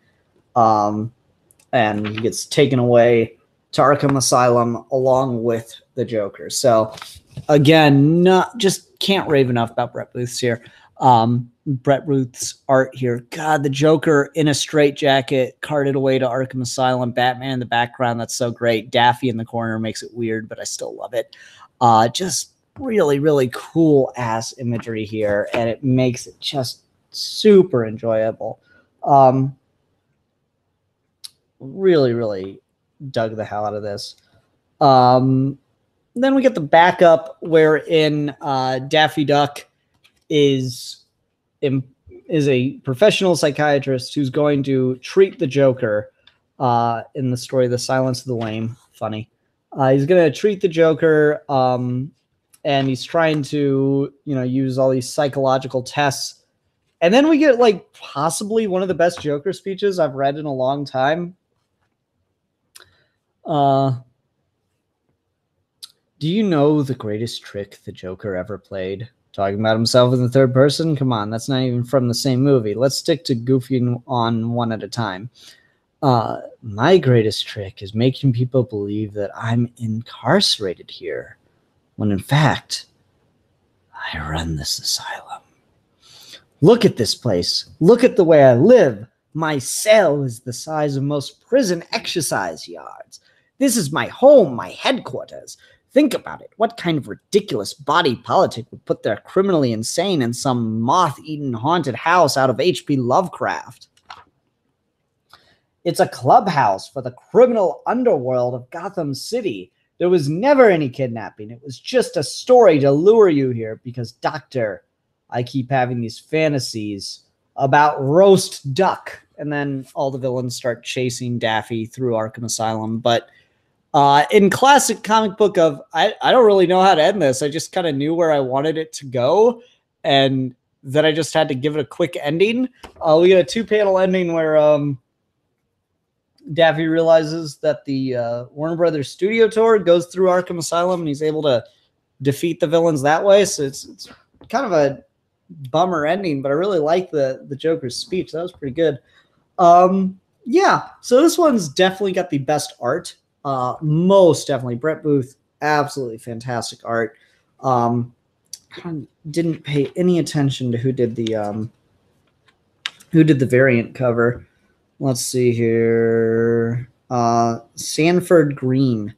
And he gets taken away to Arkham Asylum along with the Joker. So, again, just can't rave enough about Brett Booth's here. Brett Booth's art here. God, the Joker in a straitjacket, carted away to Arkham Asylum. Batman in the background, that's so great. Daffy in the corner makes it weird, but I still love it. Just really, really cool ass imagery here, and it makes it just super enjoyable. Really, really dug the hell out of this. Then we get the backup wherein Daffy Duck is a professional psychiatrist who's going to treat the Joker in the story The Silence of the Lame. Funny. He's going to treat the Joker, and he's trying to, use all these psychological tests. And then we get, like, possibly one of the best Joker speeches I've read in a long time. Do you know the greatest trick the Joker ever played? Talking about himself in the third person? Come on, that's not even from the same movie. Let's stick to goofing on one at a time. My greatest trick is making people believe that I'm incarcerated here, when in fact, I run this asylum. Look at this place. Look at the way I live. My cell is the size of most prison exercise yards. This is my home, my headquarters. Think about it. What kind of ridiculous body politic would put their criminally insane in some moth-eaten haunted house out of H.P. Lovecraft? It's a clubhouse for the criminal underworld of Gotham City. There was never any kidnapping. It was just a story to lure you here because, Doctor, I keep having these fantasies about roast duck. And then all the villains start chasing Daffy through Arkham Asylum. But in classic comic book of, I don't really know how to end this. I just kind of knew where I wanted it to go. And then I just had to give it a quick ending. We get a 2-panel ending where Daffy realizes that the Warner Brothers studio tour goes through Arkham Asylum and he's able to defeat the villains that way. So it's kind of a bummer ending, but I really like the Joker's speech. That was pretty good. Yeah, so this one's definitely got the best art. Most definitely. Brett Booth, absolutely fantastic art. Didn't pay any attention to who did the variant cover. Let's see here. Sanford Green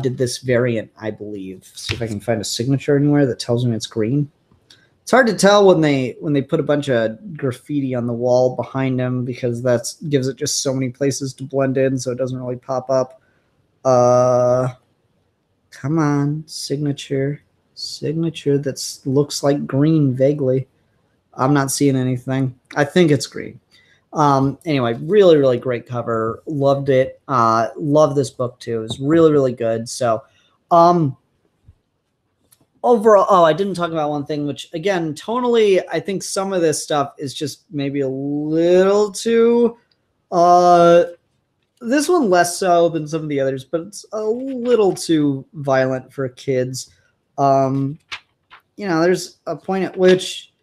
did this variant, I believe. See if I can find a signature anywhere that tells me it's green. It's hard to tell when they put a bunch of graffiti on the wall behind him because that gives it just so many places to blend in, so it doesn't really pop up. Come on, signature that looks like green vaguely. I'm not seeing anything. I think it's green. Anyway, really, really great cover. Loved it. Love this book too. It was really, really good. So, overall, I didn't talk about one thing, which again, tonally, I think some of this stuff is just maybe a little too, this one less so than some of the others, but it's a little too violent for kids. There's a point at which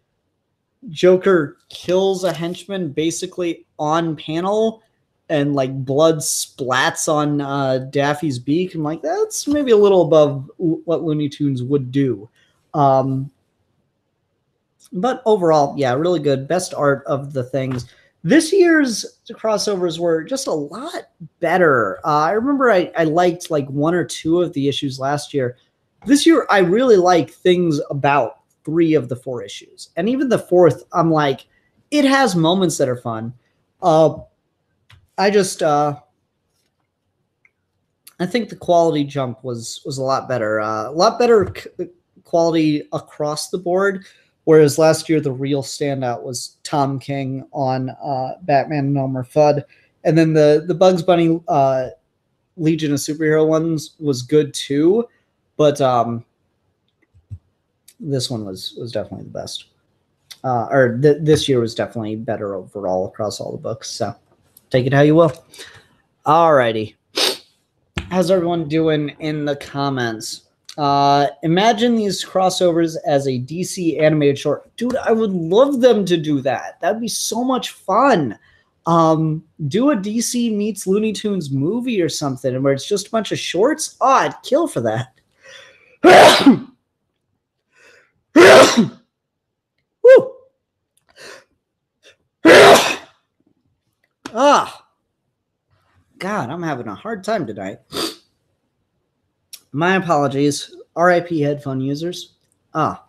Joker kills a henchman basically on panel and like blood splats on Daffy's beak. I'm like, that's maybe a little above what Looney Tunes would do. But overall, yeah, really good. Best art of the things. This year's crossovers were just a lot better. I remember I liked like 1 or 2 of the issues last year. This year, I really like things about 3 of the 4 issues. And even the 4th, I'm like, it has moments that are fun. I think the quality jump was a lot better. A lot better quality across the board. Whereas last year, the real standout was Tom King on Batman and Elmer Fudd. And then the Bugs Bunny Legion of Superhero ones was good too. But this one was definitely the best. This year was definitely better overall across all the books. So take it how you will. Alrighty. how's everyone doing in the comments? Imagine these crossovers as a DC animated short. Dude, I would love them to do that. That'd be so much fun. Do a DC meets Looney Tunes movie or something where it's just a bunch of shorts. Oh, I'd kill for that. Woo! Ah, God, I'm having a hard time tonight. My apologies. RIP headphone users. Ah.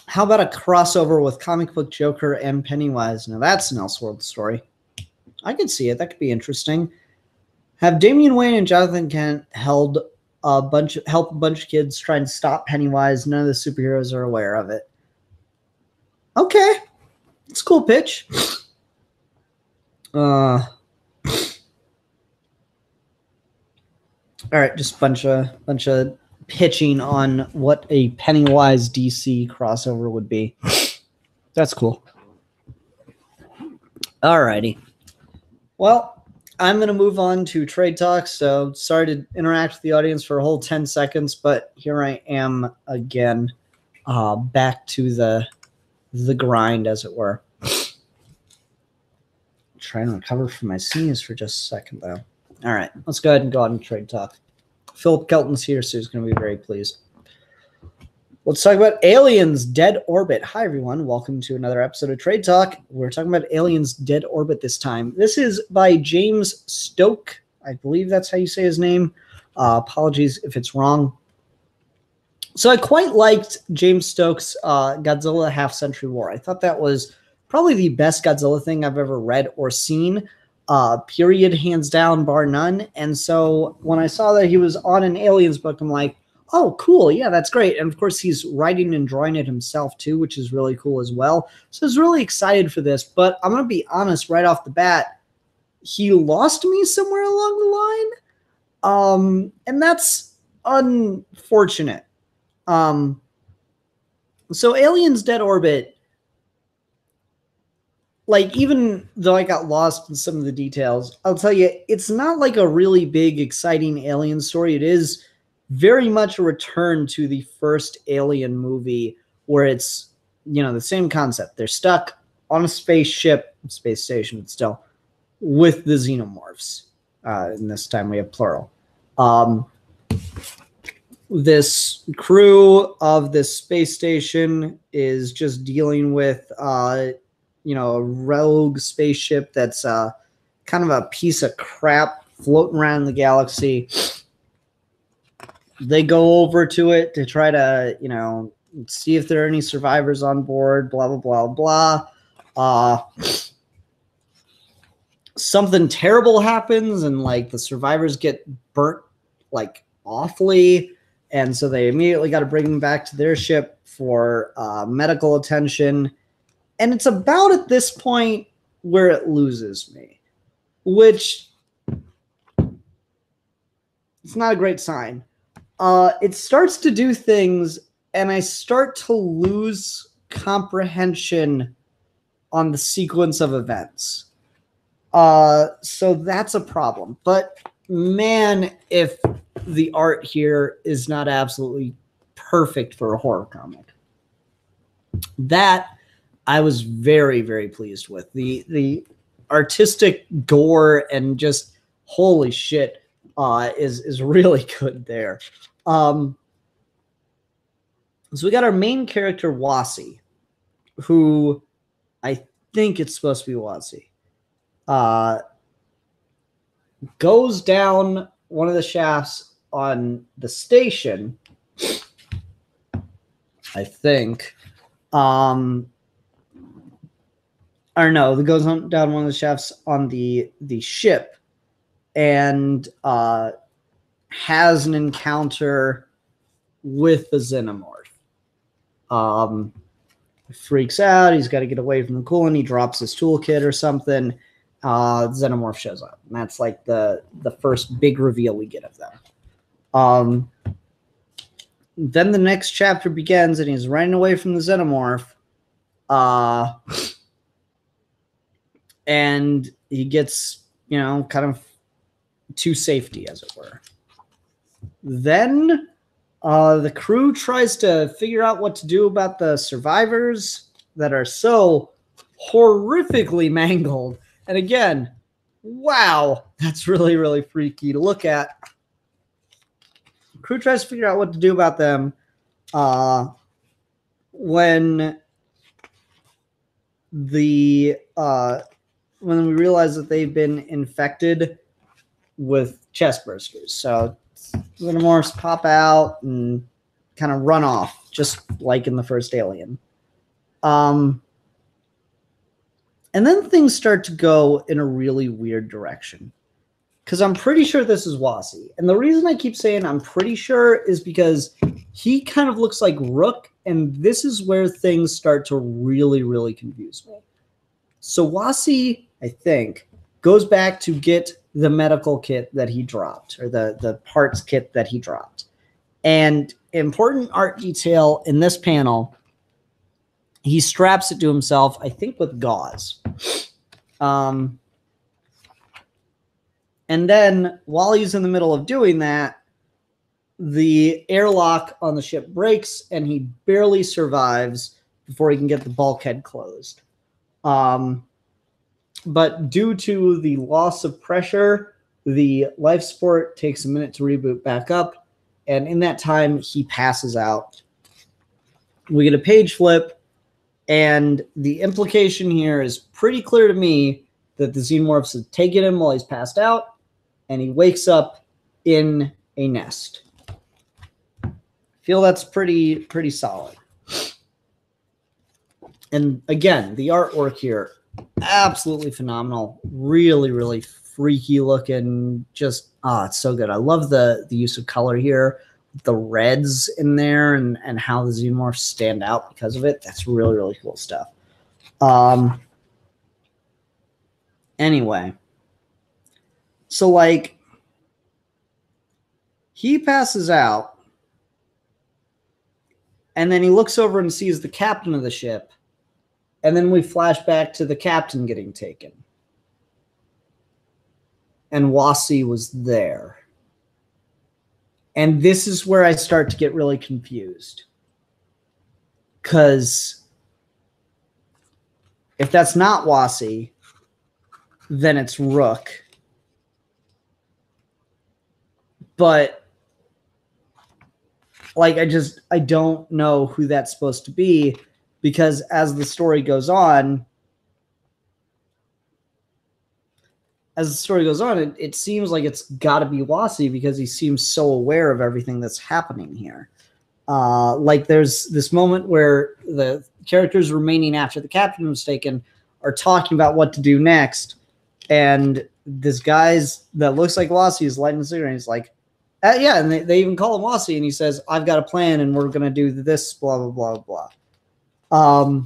How about a crossover with comic book Joker and Pennywise? Now that's an Elseworld story. I could see it. That could be interesting. Have Damian Wayne and Jonathan Kent help a bunch of kids try and stop Pennywise. None of the superheroes are aware of it. Okay. It's a cool pitch. All right, just a bunch of pitching on what a Pennywise DC crossover would be. That's cool. All righty. Well, I'm going to move on to trade talk, so sorry to interact with the audience for a whole 10 seconds, but here I am again, back to the grind, as it were. Trying to recover from my sneeze for just a second, though. All right, let's go ahead and go on and trade talk. Philip Kelton's here, so he's going to be very pleased. Let's talk about Aliens Dead Orbit. Hi, everyone. Welcome to another episode of Trade Talk. We're talking about Aliens Dead Orbit this time. This is by James Stokoe. I believe that's how you say his name. Apologies if it's wrong. So I quite liked James Stokoe's Godzilla Half-Century War. I thought that was probably the best Godzilla thing I've ever read or seen. Period, hands down, bar none. And so when I saw that he was on an Aliens book, I'm like, oh, cool. Yeah, that's great. And of course, he's writing and drawing it himself too, which is really cool as well. So I was really excited for this. But I'm going to be honest right off the bat, he lost me somewhere along the line. And that's unfortunate. So Aliens Dead Orbit, like, even though I got lost in some of the details, I'll tell you, it's not like a really big, exciting alien story. It is very much a return to the first Alien movie, where it's, you know, the same concept. They're stuck on a spaceship, space station still, with the xenomorphs. And this time we have plural. This crew of this space station is just dealing with you know, a rogue spaceship that's kind of a piece of crap floating around the galaxy. They go over to it to try to, you know, see if there are any survivors on board, blah, blah, blah, blah. Something terrible happens, and, like, the survivors get burnt, like, awfully. And so they immediately got to bring them back to their ship for medical attention. And it's about at this point where it loses me, which it's not a great sign. It starts to do things, and I start to lose comprehension on the sequence of events. So that's a problem. But man, if the art here is not absolutely perfect for a horror comic, that I was very, very pleased with. The artistic gore and just holy shit is really good there. So we got our main character, Wasi, who I think it's supposed to be Wasi. Goes down one of the shafts on the station, I think. Or no, that goes on down one of the shafts on the ship, and has an encounter with the xenomorph. Freaks out. He's got to get away from the coolant. He drops his toolkit or something. The xenomorph shows up, and that's like the first big reveal we get of them. Then the next chapter begins, and he's running away from the xenomorph. and he gets, kind of to safety, as it were. Then the crew tries to figure out what to do about the survivors that are so horrifically mangled. And again, wow, that's really, really freaky to look at. The crew tries to figure out what to do about them when we realize that they've been infected with chest bursters. So xenomorphs pop out and kind of run off, just like in the first Alien. And then things start to go in a really weird direction. Because I'm pretty sure this is Wasi. And the reason I keep saying I'm pretty sure is because he kind of looks like Rook, and this is where things start to really, really confuse me. So Wasi, I think, goes back to get the medical kit that he dropped, or the parts kit that he dropped. And important art detail in this panel, he straps it to himself, I think with gauze. And then while he's in the middle of doing that, the airlock on the ship breaks and he barely survives before he can get the bulkhead closed. But due to the loss of pressure, the life support takes a minute to reboot back up. And in that time, he passes out. We get a page flip. And the implication here is pretty clear to me that the xenomorphs have taken him while he's passed out. And he wakes up in a nest. I feel that's pretty solid. And again, the artwork here, absolutely phenomenal. Really, really freaky looking. Just, it's so good. I love the use of color here. The reds in there and how the xenomorphs stand out because of it. That's really, really cool stuff. Anyway. So, like, he passes out, and then he looks over and sees the captain of the ship, and then we flash back to the captain getting taken. And Wasi was there. And this is where I start to get really confused. Because if that's not Wasi, then it's Rook. But, like, I don't know who that's supposed to be, because as the story goes on, it seems like it's got to be Wasi because he seems so aware of everything that's happening here. Like, there's this moment where the characters remaining after the captain was taken are talking about what to do next, and this guy's that looks like Wasi is lighting a cigarette, and he's like, yeah, and they even call him Wasi, and he says, I've got a plan, and we're going to do this, blah, blah, blah, blah.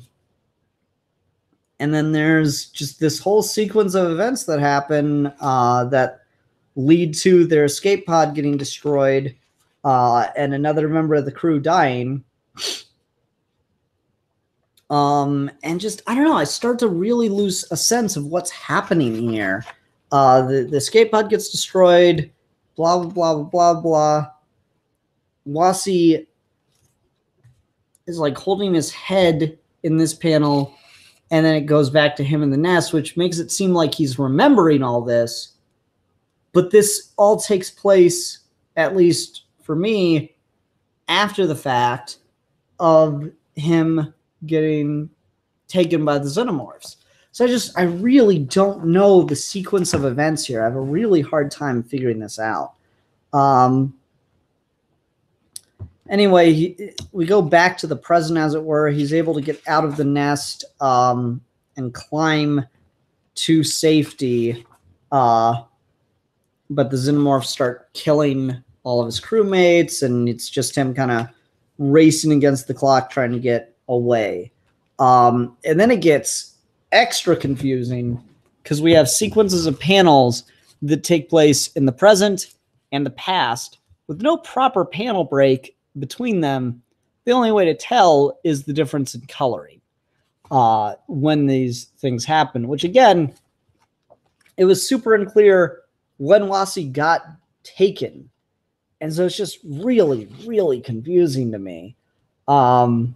And then there's just this whole sequence of events that happen that lead to their escape pod getting destroyed and another member of the crew dying. And just, I don't know, I start to really lose a sense of what's happening here. The escape pod gets destroyed. Blah, blah, blah, blah, blah. Wasi is like holding his head in this panel, and then it goes back to him in the nest, which makes it seem like he's remembering all this. But this all takes place, at least for me, after the fact of him getting taken by the xenomorphs. So I really don't know the sequence of events here. I have a really hard time figuring this out. Anyway, we go back to the present, as it were. He's able to get out of the nest and climb to safety. But the xenomorphs start killing all of his crewmates, and it's just him kind of racing against the clock trying to get away. And then it gets extra confusing because we have sequences of panels that take place in the present and the past with no proper panel break between them. The only way to tell is the difference in coloring when these things happen, which again it was super unclear when Wasi got taken. And so it's just really, really confusing to me. And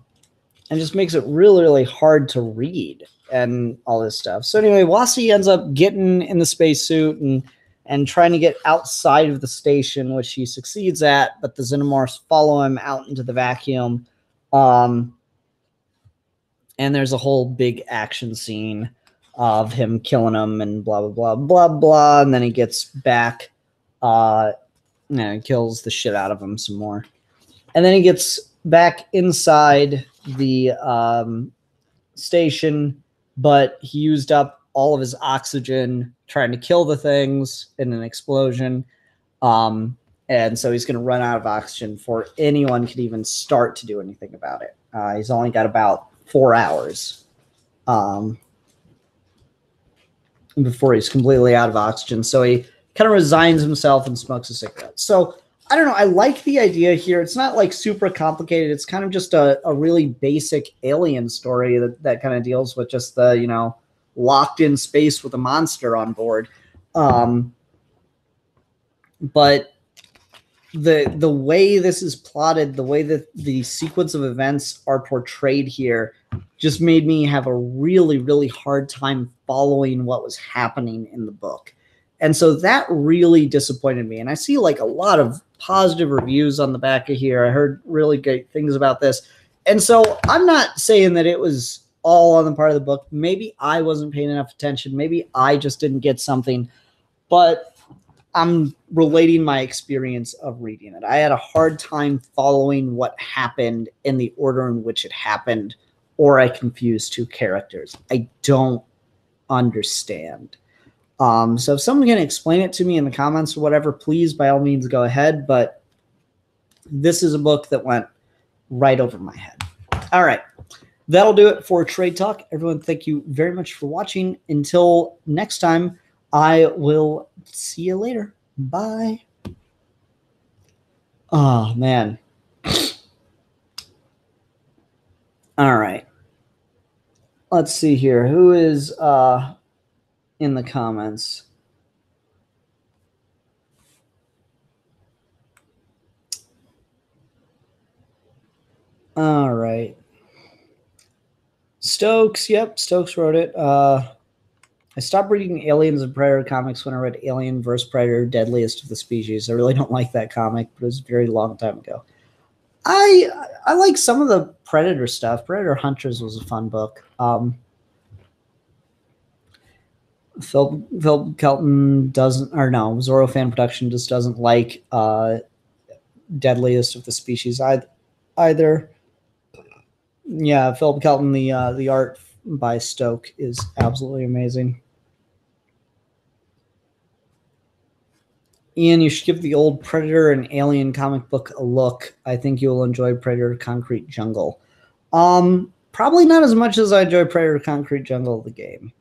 just makes it really, really hard to read and all this stuff. So anyway, Wasi ends up getting in the spacesuit and trying to get outside of the station, which he succeeds at, but the Xenomorphs follow him out into the vacuum. And there's a whole big action scene of him killing them and blah, blah, blah, blah, blah. And then he gets back, kills the shit out of him some more. And then he gets back inside the station, but he used up all of his oxygen trying to kill the things in an explosion. And so he's going to run out of oxygen before anyone could even start to do anything about it. He's only got about 4 hours before he's completely out of oxygen. So he kind of resigns himself and smokes a cigarette. So I don't know. I like the idea here. It's not like super complicated. It's kind of just a really basic alien story that kind of deals with just the, locked in space with a monster on board. But the way this is plotted, the way that the sequence of events are portrayed here just made me have a really, really hard time following what was happening in the book. And so that really disappointed me. And I see like a lot of positive reviews on the back of here. I heard really great things about this. And so I'm not saying that it was all on the part of the book. Maybe I wasn't paying enough attention. Maybe I just didn't get something. But I'm relating my experience of reading it. I had a hard time following what happened in the order in which it happened, or I confused two characters. I don't understand. So if someone can explain it to me in the comments or whatever, please, by all means, go ahead. But this is a book that went right over my head. All right. That'll do it for Trade Talk. Everyone, thank you very much for watching. Until next time, I will see you later. Bye. Oh, man. All right. Let's see here. Who is in the comments? All right. Stokes. Yep, Stokes wrote it. I stopped reading Aliens and Predator comics when I read Alien vs. Predator, Deadliest of the Species. I really don't like that comic, but it was a very long time ago. I like some of the Predator stuff. Predator Hunters was a fun book. Phil Kelton doesn't, or no, Zorro Fan Production just doesn't like Deadliest of the Species either. Yeah, Philip Kelton, the art by Stoke is absolutely amazing. Ian, you should give the old Predator and Alien comic book a look. I think you will enjoy Predator Concrete Jungle. Probably not as much as I enjoy Predator Concrete Jungle, the game.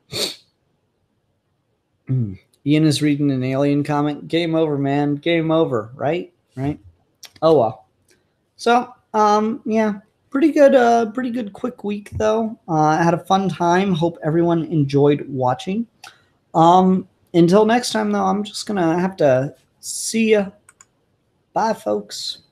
Ian is reading an Alien comic. Game over, man. Game over, right? Right? Oh, well. So, yeah. Pretty good quick week, though. I had a fun time. Hope everyone enjoyed watching. Until next time, though, I'm just going to have to see ya. Bye, folks.